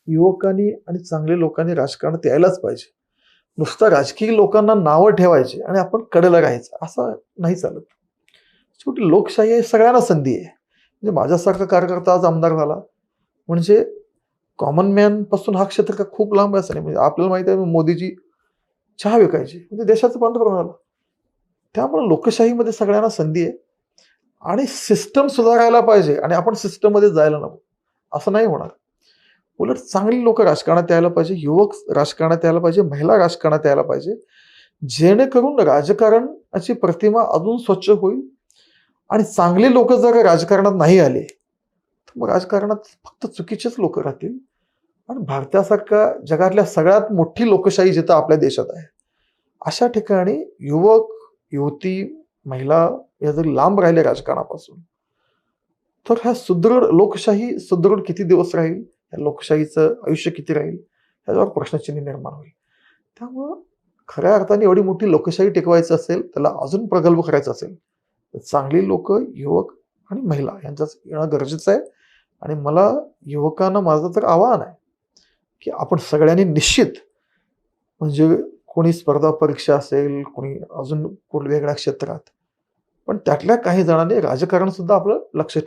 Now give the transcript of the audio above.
युवकांनी आणि चांगल्या लोकांनी राजकारणात यायलाच पाहिजे. नुसतं राजकीय लोकांना नावं ठेवायची आणि आपण कडेला राहायचं असं नाही चालत. शेवटी लोकशाही आहे, सगळ्यांना संधी आहे. म्हणजे माझ्यासारखा कार्यकर्ता आज आमदार झाला म्हणजे कॉमन मॅन पासून हा क्षेत्र का खूप लांब आहे असं नाही. म्हणजे आपल्याला माहिती आहे मोदीजी चहा विकायचे म्हणजे देशाचं पंतप्रधान झालं. त्यामुळे लोकशाहीमध्ये सगळ्यांना संधी आहे आणि सिस्टम सुधारायला पाहिजे आणि आपण सिस्टममध्ये जायला नको. असं नाही होणार. उलट चांगली लोक राजकारणात यायला पाहिजे, युवक राजकारणात यायला पाहिजे, महिला राजकारणात यायला पाहिजे. जेणेकरून राजकारणाची प्रतिमा अजून स्वच्छ होईल आणि चांगली लोक जर राजकारणात नाही आले, तर मग राजकारणात फक्त चुकीचेच लोक राहतील आणि भारतासारख्या जगातल्या सगळ्यात मोठी लोकशाही जिथं आपल्या देशात आहे, अशा ठिकाणी युवक, युवती, महिला या जर लांब राहिले राजकारणापासून, तर ह्या सुदृढ लोकशाही सुदृढ किती दिवस राहील, या लोकशाहीचं आयुष्य किती राहील, याच्यावर प्रश्नचिन्ह निर्माण होईल. त्यामुळं खऱ्या अर्थाने एवढी मोठी लोकशाही टिकवायचं असेल, त्याला अजून प्रगल्भ करायचं असेल, तर चांगली लोक, युवक आणि महिला यांच्यात येणं गरजेचं आहे. आणि मला युवकांना माझं तर आवाहन आहे, की आपण सगळ्यांनी निश्चित म्हणजे कोणी स्पर्धा परीक्षा असेल, कोणी अजून वेगळ्या क्षेत्रात, पण त्यातल्या काही जणांनी राजकारण सुद्धा आपलं लक्ष